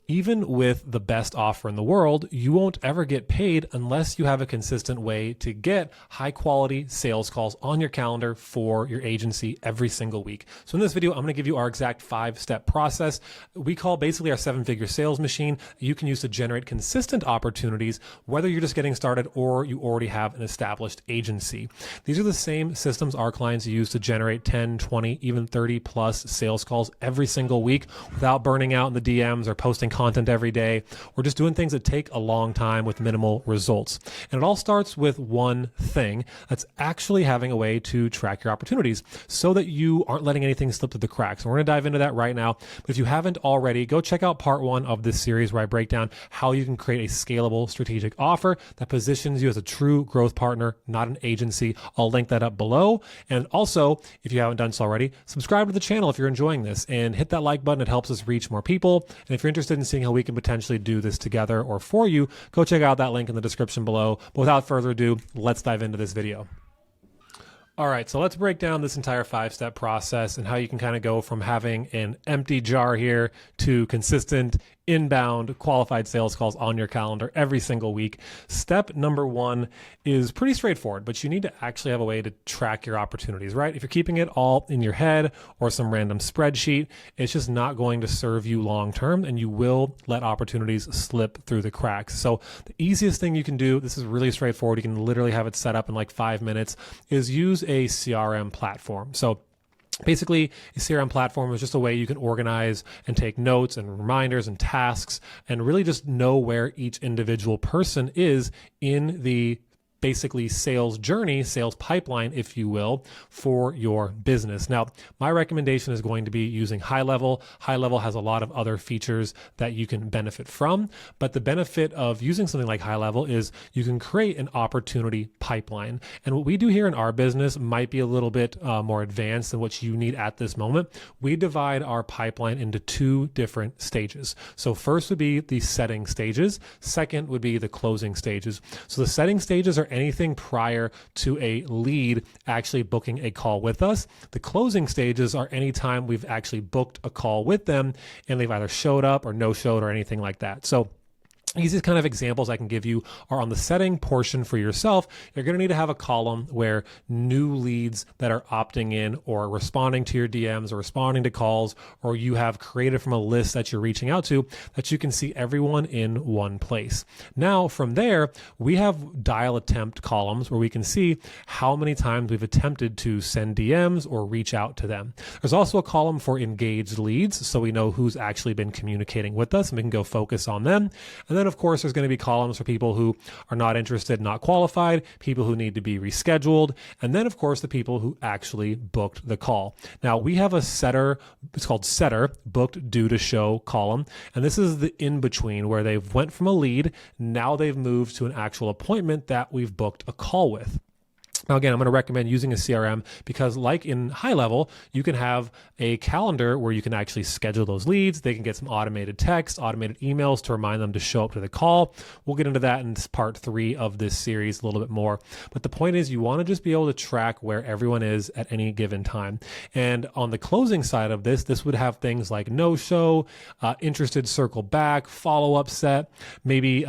Even with the best offer in the world, you won't ever get paid unless you have a consistent way to get high quality sales calls on your calendar for your agency every single week. So in this video, I'm going to give you our exact 5-step process we call basically our 7-figure sales machine you can use to generate consistent opportunities, whether you're just getting started or you already have an established agency. These are the same systems our clients use to generate 10, 20, even 30 plus sales calls every single week without burning out in the DMs or posting content every day, or just doing things that take a long time with minimal results. And it all starts with one thing, that's actually having a way to track your opportunities so that you aren't letting anything slip through the cracks. And we're going to dive into that right now. But if you haven't already, go check out part 1 of this series where I break down how you can create a scalable strategic offer that positions you as a true growth partner, not an agency. I'll link that up below. And also, if you haven't done so already, subscribe to the channel if you're enjoying this and hit that like button. It helps us reach more people. And if you're interested in seeing how we can potentially do this together or for you, go check out that link in the description below. But without further ado, let's dive into this video. All right, so let's break down this entire 5-step process and how you can kind of go from having an empty jar here to consistent inbound qualified sales calls on your calendar every single week. Step number 1 is pretty straightforward, but you need to actually have a way to track your opportunities, right? If you're keeping it all in your head or some random spreadsheet, it's just not going to serve you long term, and you will let opportunities slip through the cracks. So the easiest thing you can do, this is really straightforward, you can literally have it set up in like 5 minutes, is use a CRM platform. So basically, a CRM platform is just a way you can organize and take notes and reminders and tasks and really just know where each individual person is in the basically sales journey, sales pipeline, if you will, for your business. Now, my recommendation is going to be using High Level. High Level has a lot of other features that you can benefit from, but the benefit of using something like High Level is you can create an opportunity pipeline. And what we do here in our business might be a little bit more advanced than what you need at this moment. We divide our pipeline into 2 different stages. So first would be the setting stages. Second would be the closing stages. So the setting stages are anything prior to a lead actually booking a call with us. The closing stages are any time we've actually booked a call with them and they've either showed up or no showed or anything like that. So easiest kind of examples I can give you are on the setting portion for yourself. You're going to need to have a column where new leads that are opting in or responding to your DMs or responding to calls, or you have created from a list that you're reaching out to, that you can see everyone in one place. Now, from there, we have dial attempt columns where we can see how many times we've attempted to send DMs or reach out to them. There's also a column for engaged leads, so we know who's actually been communicating with us and we can go focus on them. And then, of course, there's going to be columns for people who are not interested, not qualified, people who need to be rescheduled, and then, of course, the people who actually booked the call. Now, we have a setter, it's called setter, booked due to show column, and this is the in-between where they've went from a lead, now they've moved to an actual appointment that we've booked a call with. Now, again, I'm going to recommend using a CRM because like in High Level, you can have a calendar where you can actually schedule those leads. They can get some automated text, automated emails to remind them to show up to the call. We'll get into that in part 3 of this series a little bit more. But the point is you want to just be able to track where everyone is at any given time. And on the closing side of this would have things like no show, interested circle back, follow-up set, maybe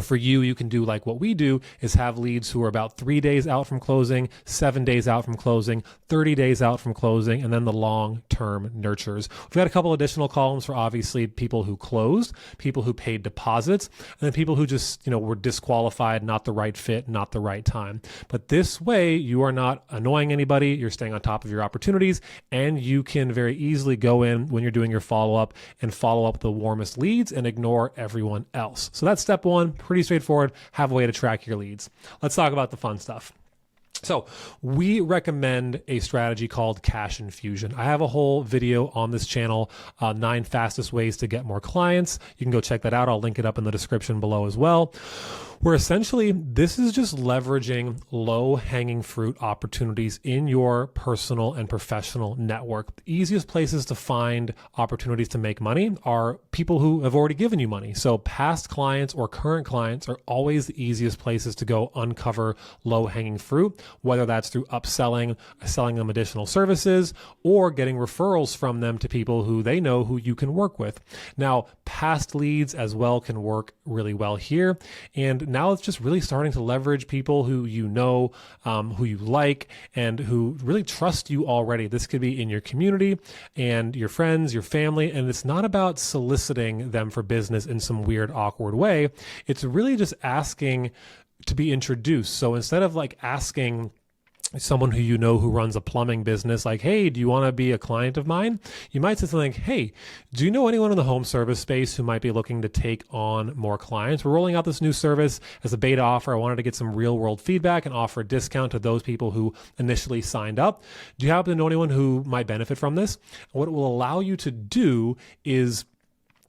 for you, you can do like what we do is have leads who are about 3 days out from closing, 7 days out from closing, 30 days out from closing, and then the long-term nurtures. We've got a couple additional columns for obviously people who closed, people who paid deposits, and then people who just, were disqualified, not the right fit, not the right time. But this way, you are not annoying anybody, you're staying on top of your opportunities, and you can very easily go in when you're doing your follow-up and follow up the warmest leads and ignore everyone else. So that's step 1. Pretty straightforward, have a way to track your leads. Let's talk about the fun stuff. So we recommend a strategy called cash infusion. I have a whole video on this channel, 9 fastest ways to get more clients. You can go check that out. I'll link it up in the description below as well. Where essentially this is just leveraging low-hanging fruit opportunities in your personal and professional network. The easiest places to find opportunities to make money are people who have already given you money. So past clients or current clients are always the easiest places to go uncover low-hanging fruit. whether that's through upselling, selling them additional services, or getting referrals from them to people who they know who you can work with. Now, past leads as well can work really well here. And now it's just really starting to leverage people who you know, who you like, and who really trust you already. This could be in your community and your friends, your family, and it's not about soliciting them for business in some weird, awkward way. It's really just asking to be introduced. So instead of like asking someone who you know who runs a plumbing business, like, hey, do you want to be a client of mine? You might say something like, hey, do you know anyone in the home service space who might be looking to take on more clients? We're rolling out this new service as a beta offer. I wanted to get some real world feedback and offer a discount to those people who initially signed up. Do you happen to know anyone who might benefit from this? What it will allow you to do is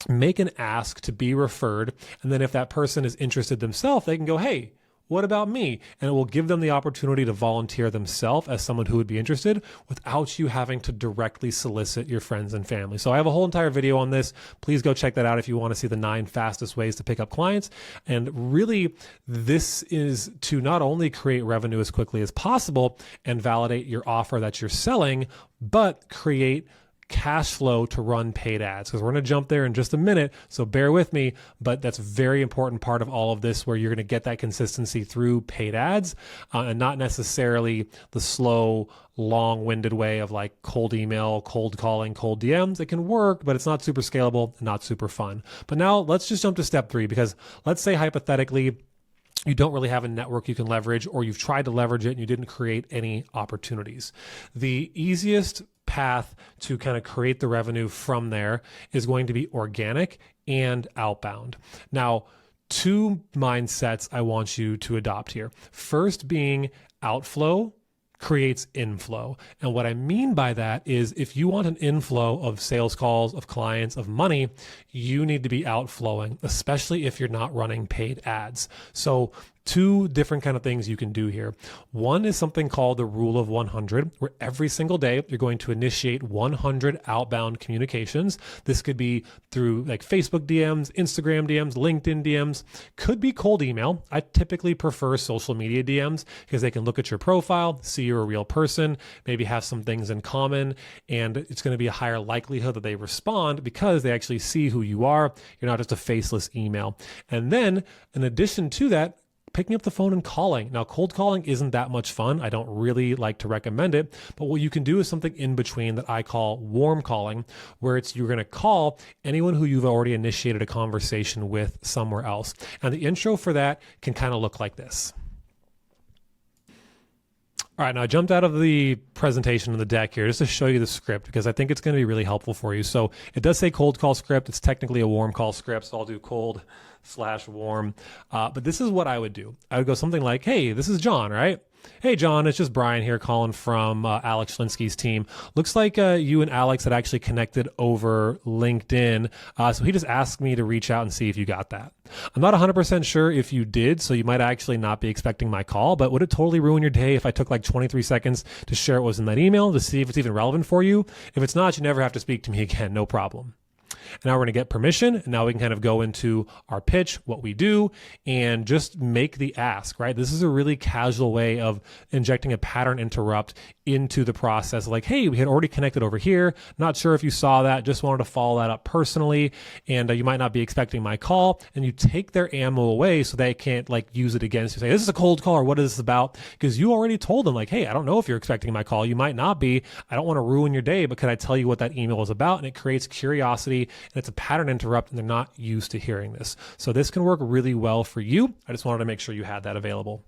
make an ask to be referred. And then if that person is interested themselves, they can go, hey, what about me? And it will give them the opportunity to volunteer themselves as someone who would be interested without you having to directly solicit your friends and family. So I have a whole entire video on this. Please go check that out if you want to see the 9 fastest ways to pick up clients. And really, this is to not only create revenue as quickly as possible and validate your offer that you're selling, but create cash flow to run paid ads, because we're going to jump there in just a minute, so bear with me. But that's a very important part of all of this, where you're going to get that consistency through paid ads, and not necessarily the slow, long-winded way of like cold email, cold calling, cold DMs. It can work, but it's not super scalable, not super fun. But now let's just jump to step 3, because let's say hypothetically you don't really have a network you can leverage, or you've tried to leverage it and you didn't create any opportunities. The easiest path to kind of create the revenue from there is going to be organic and outbound. Now, 2 mindsets I want you to adopt here. First being outflow creates inflow. And what I mean by that is, if you want an inflow of sales calls, of clients, of money, you need to be outflowing, especially if you're not running paid ads. So 2 different kind of things you can do here. One is something called the rule of 100, where every single day you're going to initiate 100 outbound communications. This could be through like Facebook DMs, Instagram DMs, LinkedIn DMs, could be cold email. I typically prefer social media DMs because they can look at your profile, see you're a real person, maybe have some things in common, and it's going to be a higher likelihood that they respond because they actually see who you are. You're not just a faceless email. And then in addition to that, picking up the phone and calling. Now, cold calling isn't that much fun. I don't really like to recommend it, but what you can do is something in between that I call warm calling, where it's you're going to call anyone who you've already initiated a conversation with somewhere else. And the intro for that can kind of look like this. All right, now I jumped out of the presentation in the deck here just to show you the script, because I think it's going to be really helpful for you. So it does say cold call script. It's technically a warm call script, so I'll do cold/warm. But this is what I would do. I would go something like, hey, this is John, right? Hey, John, it's just Brian here calling from Alex Schlinsky's team. Looks like you and Alex had actually connected over LinkedIn. So he just asked me to reach out and see if you got that. I'm not 100% sure if you did, so you might actually not be expecting my call, but would it totally ruin your day if I took like 23 seconds to share what was in that email to see if it's even relevant for you? If it's not, you never have to speak to me again, no problem. And now we're going to get permission. And now we can kind of go into our pitch, what we do, and just make the ask, right? This is a really casual way of injecting a pattern interrupt into the process. Like, hey, we had already connected over here. Not sure if you saw that. Just wanted to follow that up personally. And you might not be expecting my call. And you take their ammo away so they can't like use it against you. Say, this is a cold call, or what is this about? Because you already told them like, hey, I don't know if you're expecting my call. You might not be. I don't want to ruin your day, but could I tell you what that email is about? And it creates curiosity, and it's a pattern interrupt, and they're not used to hearing this. So this can work really well for you. I just wanted to make sure you had that available.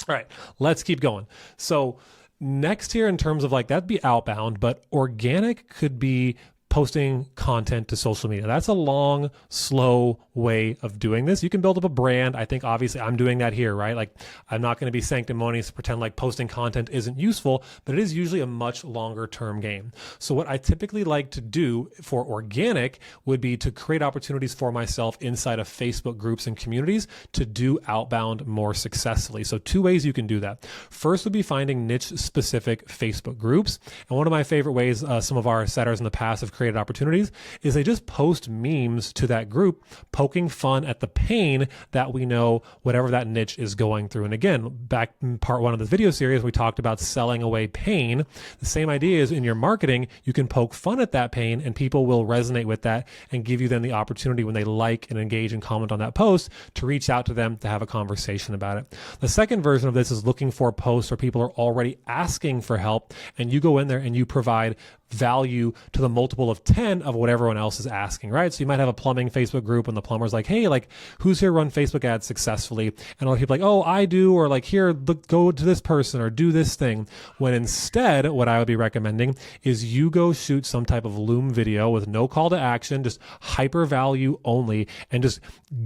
All right, let's keep going. So next here, in terms of like, that'd be outbound, but organic could be posting content to social media. That's a long, slow way of doing this. You can build up a brand. I think obviously I'm doing that here, right? Like, I'm not going to be sanctimonious to pretend like posting content isn't useful, but it is usually a much longer term game. So what I typically like to do for organic would be to create opportunities for myself inside of Facebook groups and communities to do outbound more successfully. So 2 ways you can do that. First would be finding niche specific Facebook groups. And one of my favorite ways some of our setters in the past have created opportunities is they just post memes to that group, poking fun at the pain that we know whatever that niche is going through. And again, back in part 1 of this video series, we talked about selling away pain. The same idea is in your marketing, you can poke fun at that pain and people will resonate with that and give you then the opportunity when they like and engage and comment on that post to reach out to them to have a conversation about it. The second version of this is looking for posts where people are already asking for help and you go in there and you provide value to the multiple of 10 of what everyone else is asking, right? So you might have a plumbing Facebook group and the plumber's like, hey, like who's here run Facebook ads successfully? And other people like, oh, I do, or like here, look, go to this person or do this thing. When instead, what I would be recommending is you go shoot some type of Loom video with no call to action, just hyper value only, and just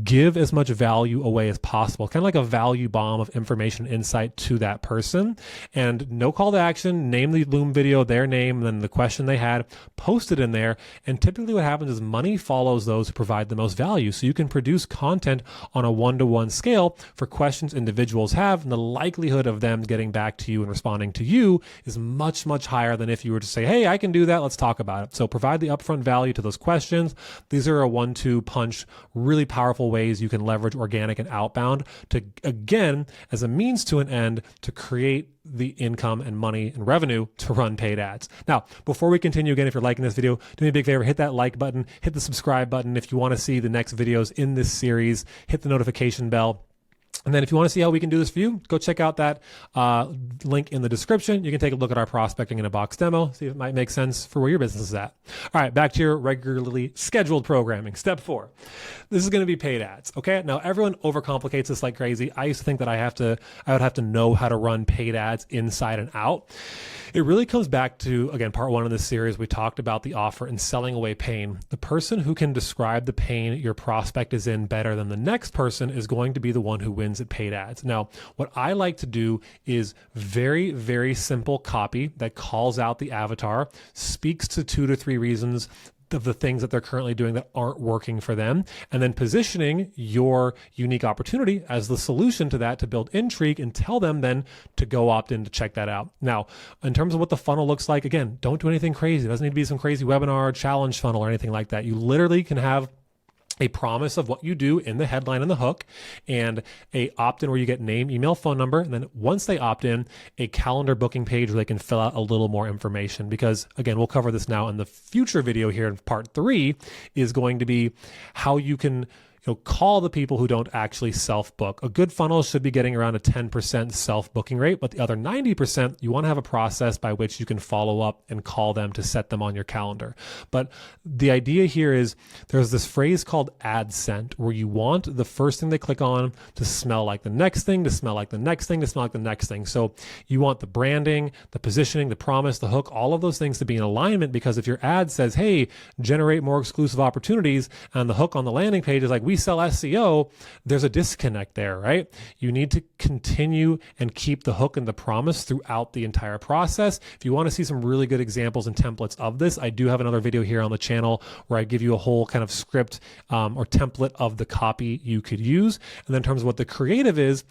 give as much value away as possible. Kind of like a value bomb of information insight to that person. And no call to action, name the Loom video, their name, and then the question they had, post it in there. And typically what happens is money follows those who provide the most value. So you can produce content on a one-to-one scale for questions individuals have, and the likelihood of them getting back to you and responding to you is much, much higher than if you were to say, hey, I can do that, let's talk about it. So provide the upfront value to those questions. These are a 1-2 punch, really powerful ways you can leverage organic and outbound to, again, as a means to an end, to create the income and money and revenue to run paid ads. Now, before we continue, again, if you're liking this video, do me a big favor, hit that like button, hit the subscribe button. If you want to see the next videos in this series, hit the notification bell. And then if you want to see how we can do this for you, go check out that link in the description. You can take a look at our prospecting in a box demo, see if it might make sense for where your business is at. All right, back to your regularly scheduled programming. Step 4. This is going to be paid ads. Okay. Now everyone overcomplicates this like crazy. I used to think that I would have to know how to run paid ads inside and out. It really comes back to, again, part 1 of this series, we talked about the offer and selling away pain. The person who can describe the pain your prospect is in better than the next person is going to be the one who wins at paid ads. Now, what I like to do is very, very simple copy that calls out the avatar, speaks to 2 to 3 reasons of the things that they're currently doing that aren't working for them, and then positioning your unique opportunity as the solution to that to build intrigue and tell them then to go opt in to check that out. Now, in terms of what the funnel looks like, again, don't do anything crazy. It doesn't need to be some crazy webinar challenge funnel or anything like that. You literally can have a promise of what you do in the headline and the hook, and a opt-in where you get name, email, phone number. And then once they opt in, a calendar booking page where they can fill out a little more information. Because again, we'll cover this now in the future video here in part 3 is going to be how you can call the people who don't actually self-book. A good funnel should be getting around a 10% self-booking rate, but the other 90%, you want to have a process by which you can follow up and call them to set them on your calendar. But the idea here is there's this phrase called ad scent, where you want the first thing they click on to smell like the next thing, to smell like the next thing, to smell like the next thing. So you want the branding, the positioning, the promise, the hook, all of those things to be in alignment, because if your ad says, hey, generate more exclusive opportunities, and the hook on the landing page is like, we sell SEO, there's a disconnect there, right? You need to continue and keep the hook and the promise throughout the entire process. If you want to see some really good examples and templates of this, I do have another video here on the channel where I give you a whole kind of script or template of the copy you could use. And then in terms of what the creative is,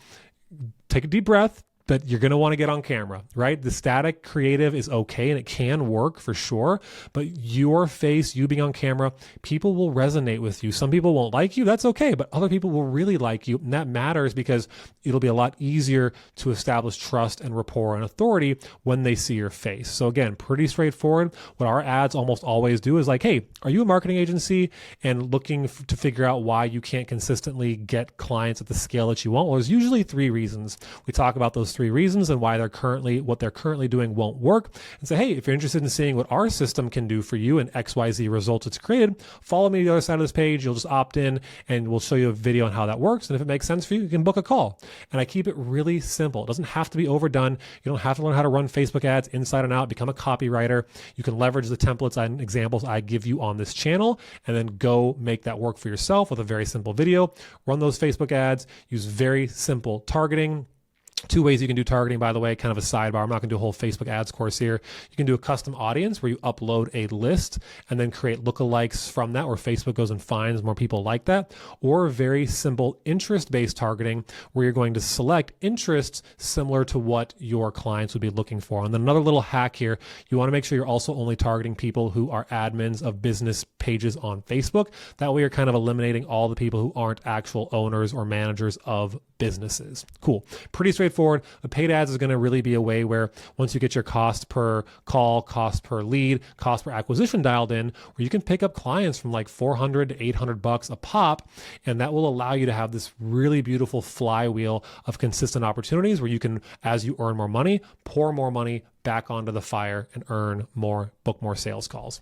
take a deep breath. But you're going to want to get on camera, right? The static creative is okay and it can work for sure, but your face, you being on camera, people will resonate with you. Some people won't like you, that's okay, but other people will really like you, and that matters because it'll be a lot easier to establish trust and rapport and authority when they see your face. So again, pretty straightforward. What our ads almost always do is like, hey, are you a marketing agency and looking to figure out why you can't consistently get clients at the scale that you want? Well, there's usually 3 reasons. We talk about those 3 reasons and why what they're currently doing won't work, and say, hey, if you're interested in seeing what our system can do for you and XYZ results it's created, follow me to the other side of this page. You'll just opt in and we'll show you a video on how that works. And if it makes sense for you, you can book a call. And I keep it really simple. It doesn't have to be overdone. You don't have to learn how to run Facebook ads inside and out, become a copywriter. You can leverage the templates and examples I give you on this channel and then go make that work for yourself with a very simple video. Run those Facebook ads, use very simple targeting. Two ways you can do targeting, by the way, kind of a sidebar. I'm not going to do a whole Facebook ads course here. You can do a custom audience where you upload a list and then create lookalikes from that, where Facebook goes and finds more people like that. Or very simple interest-based targeting where you're going to select interests similar to what your clients would be looking for. And then another little hack here, you want to make sure you're also only targeting people who are admins of business pages on Facebook. That way you're kind of eliminating all the people who aren't actual owners or managers of businesses. Cool. Pretty straightforward. The paid ads is going to really be a way where once you get your cost per call, cost per lead, cost per acquisition dialed in, where you can pick up clients from like $400 to $800 a pop. And that will allow you to have this really beautiful flywheel of consistent opportunities where you can, as you earn more money, pour more money back onto the fire and earn more, book more sales calls.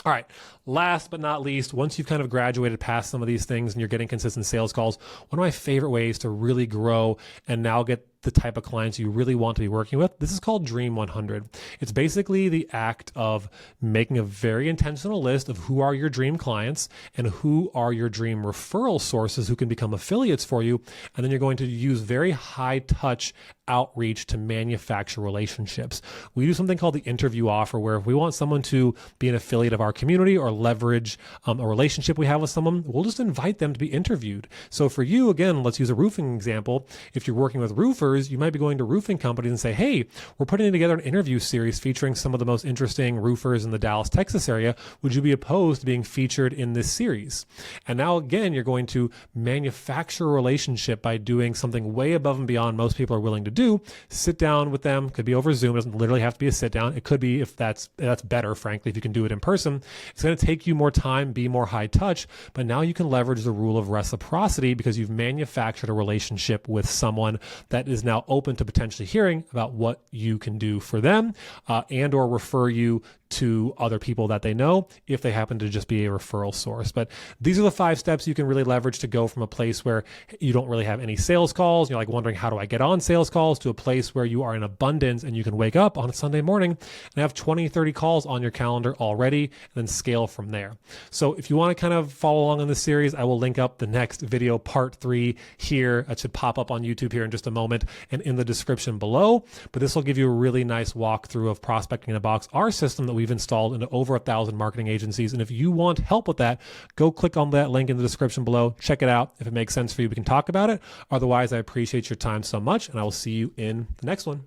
All right, last but not least, once you've kind of graduated past some of these things and you're getting consistent sales calls, one of my favorite ways to really grow and now get the type of clients you really want to be working with, this is called Dream 100. It's basically the act of making a very intentional list of who are your dream clients and who are your dream referral sources who can become affiliates for you. And then you're going to use very high touch outreach to manufacture relationships. We do something called the interview offer, where if we want someone to be an affiliate of our community or leverage a relationship we have with someone, we'll just invite them to be interviewed. So for you, again, let's use a roofing example. If you're working with roofers, you might be going to roofing companies and say, hey, we're putting together an interview series featuring some of the most interesting roofers in the Dallas, Texas area. Would you be opposed to being featured in this series? And now again, you're going to manufacture a relationship by doing something way above and beyond most people are willing to do. Sit down with them, could be over Zoom. It doesn't literally have to be a sit down. It could be, if that's better, frankly, if you can do it in person. It's going to take you more time, be more high touch, but now you can leverage the rule of reciprocity because you've manufactured a relationship with someone that is now open to potentially hearing about what you can do for them and or refer you to other people that they know if they happen to just be a referral source. But these are the 5 steps you can really leverage to go from a place where you don't really have any sales calls, you're like wondering, how do I get on sales calls, to a place where you are in abundance and you can wake up on a Sunday morning and have 20, 30 calls on your calendar already, and then scale from there. So if you want to kind of follow along on this series, I will link up the next video, part 3 here. It should pop up on YouTube here in just a moment and in the description below. But this will give you a really nice walkthrough of Prospecting in a Box, our system that we've installed into over 1,000 marketing agencies. And if you want help with that, go click on that link in the description below. Check it out. If it makes sense for you, we can talk about it. Otherwise, I appreciate your time so much, and I will see you in the next one.